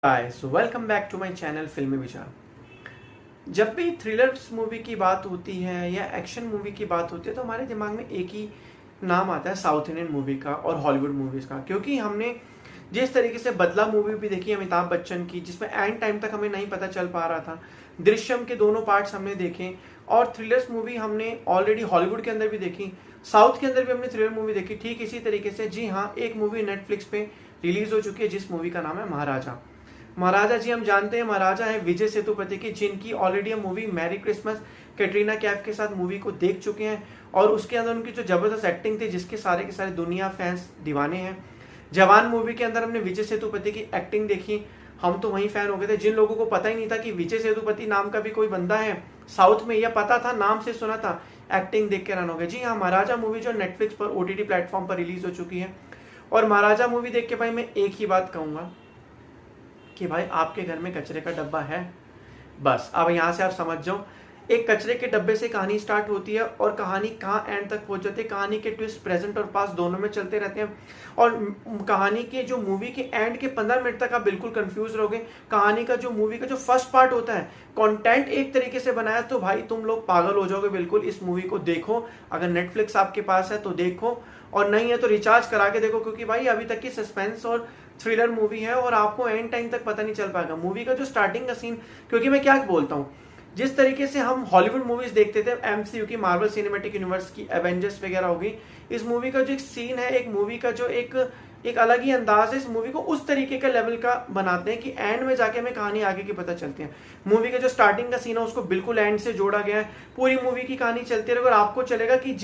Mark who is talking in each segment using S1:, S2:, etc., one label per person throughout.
S1: Guys welcome back to my channel Filmy Vichar. जब भी thrillers movie की बात होती है या एक्शन मूवी की बात होती है तो हमारे दिमाग में एक ही नाम आता है साउथ इंडियन मूवी का और हॉलीवुड मूवीज का। क्योंकि हमने जिस तरीके से बदला मूवी भी देखी अमिताभ बच्चन की, जिसमें एंड टाइम तक हमें नहीं पता चल पा रहा था, दृश्यम के दोनों पार्ट्स हमने देखे और थ्रिलर्स मूवी हमने ऑलरेडी हॉलीवुड के अंदर भी देखी, साउथ के अंदर भी हमने थ्रिलर मूवी देखी। ठीक इसी तरीके से जी हाँ, एक मूवी नेटफ्लिक्स पे रिलीज हो चुकी है जिस मूवी का नाम है महाराजा। महाराजा जी हम जानते हैं, महाराजा है विजय सेतुपति की, जिनकी ऑलरेडी हम movie merry Christmas Katrina Kaif के साथ मूवी को देख चुके हैं और उसके अंदर उनकी जो जबरदस्त एक्टिंग थी जिसके सारे के सारे दुनिया फैंस दीवाने हैं। जवान मूवी के अंदर हमने विजय सेतुपति की एक्टिंग देखी, हम तो वहीं फैन हो गए थे। जिन लोगों को पता ही नहीं था कि विजय सेतुपति नाम का भी कोई बंदा है साउथ में, या पता था नाम से सुना था, एक्टिंग देख के रन हो गए। जी हाँ, महाराजा मूवी जो नेटफ्लिक्स पर ओटीटी प्लेटफॉर्म पर रिलीज हो चुकी है। और महाराजा मूवी देख के भाई मैं एक ही बात कहूंगा कि भाई आपके घर में कचरे का डब्बा है, बस अब यहाँ से आप समझ जाओ। एक कचरे के डब्बे से कहानी स्टार्ट होती है और कहानी कहाँ एंड तक पहुंच जाती है। कहानी के ट्विस्ट प्रेजेंट और पास्ट दोनों में चलते रहते हैं और कहानी के जो मूवी के एंड के 15 मिनट तक आप बिल्कुल कंफ्यूज रहोगे। कहानी का जो मूवी का जो फर्स्ट पार्ट होता है, कंटेंट एक तरीके से बनाया तो भाई तुम लोग पागल हो जाओगे। बिल्कुल इस मूवी को देखो, अगर नेटफ्लिक्स आपके पास है तो देखो और नहीं है तो रिचार्ज करा के देखो, क्योंकि भाई अभी तक की सस्पेंस और थ्रिलर मूवी है और आपको एंड टाइम तक पता नहीं चल पाएगा। मूवी का जो स्टार्टिंग का सीन, क्योंकि मैं क्या बोलता हूँ, जिस तरीके से हम हॉलीवुड मूवीज देखते थे एमसीयू की, मार्वल सिनेमैटिक यूनिवर्स की, एवेंजर्स वगैरह होगी, इस मूवी का जो एक सीन है, एक मूवी का जो एक अलग ही अंदाज है, इस मूवी को उस तरीके का लेवल का बनाते हैं कि एंड में जाके हमें कहानी आगे की पता चलती है। मूवी का जो स्टार्टिंग का सीन है उसको बिल्कुल एंड से जोड़ा गया है। पूरी मूवी की कहानी चलती रहेगी और आपको चलेगा कि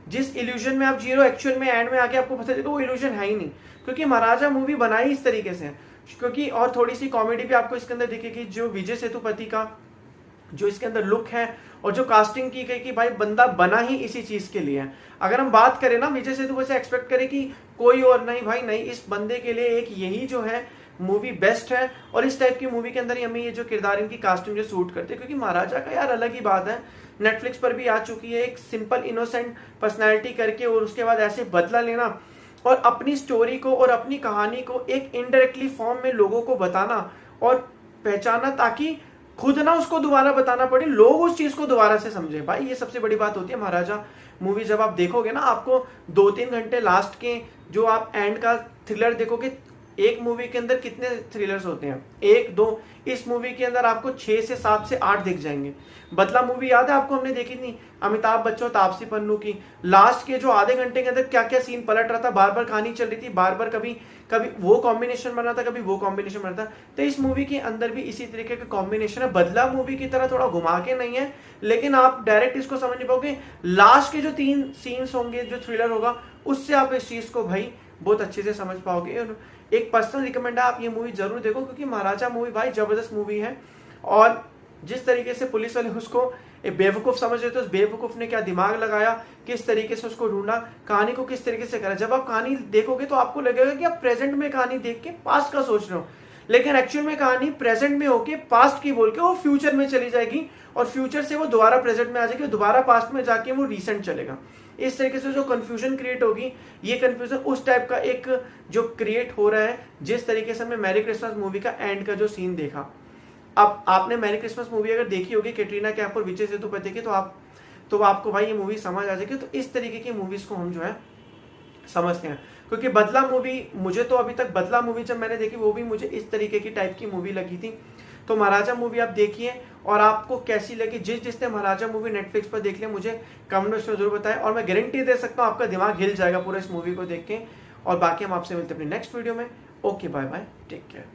S1: जिस इल्यूजन में आप जी रहे हो, एक्चुअल में एंड में आके आपको पता चलेगा वो इल्यूजन है ही नहीं। क्योंकि महाराजा मूवी बनाई इस तरीके से, क्योंकि और थोड़ी सी कॉमेडी भी आपको इसके अंदर दिखेगी। जो विजय सेतुपति का जो इसके अंदर लुक है और जो कास्टिंग की गई कि भाई बंदा बना ही इसी चीज के लिए है। अगर हम बात करें ना विजय सेतुपति से एक्सपेक्ट करें कि कोई और नहीं, भाई नहीं, इस बंदे के लिए एक यही जो है मूवी बेस्ट है। और इस टाइप की मूवी के अंदर ही हमें ये जो किरदार इनकी कास्टिंग जो सूट करते हैं, क्योंकि महाराजा का यार अलग ही बात है, नेटफ्लिक्स पर भी आ चुकी है। एक सिंपल इनोसेंट पर्सनैलिटी करके और उसके बाद ऐसे बदला लेना और अपनी स्टोरी को और अपनी कहानी को एक इनडायरेक्टली फॉर्म में लोगों को बताना और पहचाना, ताकि खुद ना उसको दोबारा बताना पड़े, लोग उस चीज को दोबारा से समझे। भाई ये सबसे बड़ी बात होती है। महाराजा मूवी जब आप देखोगे ना, आपको 2-3 घंटे लास्ट के जो आप एंड का थ्रिलर देखोगे, एक मूवी के अंदर कितने थ्रिलर्स होते हैं, 1-2, इस मूवी के अंदर आपको 6 से 7 से 8 दिख जाएंगे। बदला मूवी याद है आपको, हमने देखी थी अमिताभ बच्चन तापसी पन्नू की। लास्ट के जो आधे घंटे के अंदर क्या क्या सीन पलट रहा था, बार बार कहानी चल रही थी, बार बार कभी कभी वो कॉम्बिनेशन बना था, कभी वो कॉम्बिनेशन बना था। तो इस मूवी के अंदर भी इसी तरीके का कॉम्बिनेशन है। बदला मूवी की तरह थोड़ा घुमा के नहीं है, लेकिन आप डायरेक्ट इसको समझ नहीं पाओगे। लास्ट के जो 3 सीन्स होंगे, जो थ्रिलर होगा, उससे आप इस चीज को भाई बहुत अच्छे से समझ पाओगे। और एक पर्सनल रिकमेंड है, आप ये मूवी जरूर देखो, क्योंकि महाराजा मूवी भाई जबरदस्त मूवी है। और जिस तरीके से पुलिस वाले उसको एक बेवकूफ समझ रहे थे, उस बेवकूफ ने क्या दिमाग लगाया, किस तरीके से उसको ढूंढा, कहानी को किस तरीके से करा। जब आप कहानी देखोगे तो आपको लगेगा कि आप प्रेजेंट में कहानी देख के पास्ट का सोच रहे हो, लेकिन एक्चुअल में कहानी प्रेजेंट में होके पास्ट की बोल के वो फ्यूचर में चली जाएगी और फ्यूचर से वो दोबारा प्रेजेंट में आ जाएगी, दोबारा पास्ट में जाके वो रिसेंट चलेगा। इस तरीके से जो कंफ्यूजन क्रिएट होगी, ये कंफ्यूजन उस टाइप का एक जो क्रिएट हो रहा है, जिस तरीके से हमने मैरी क्रिसमस मूवी का एंड का जो सीन देखा। अब आपने मैरी क्रिसमस मूवी अगर देखी होगी कैटरीना कैफ और विजय सेतुपति की, तो आपको भाई ये मूवी समझ आ जाएगी। तो इस तरीके की मूवीज को हम जो है समझते हैं। क्योंकि बदला मूवी, मुझे तो अभी तक बदला मूवी जब मैंने देखी, वो भी मुझे इस तरीके की टाइप की मूवी लगी थी। तो महाराजा मूवी आप देखिए और आपको कैसी लगी। जिसने महाराजा मूवी नेटफ्लिक्स पर देख लिया, मुझे कमेंट बॉक्स में जरूर बताएं और मैं गारंटी दे सकता हूँ आपका दिमाग हिल जाएगा पूरा इस मूवी को देख के। और बाकी हम आपसे मिलते हैं अपनी नेक्स्ट वीडियो में। Okay, bye bye, take care.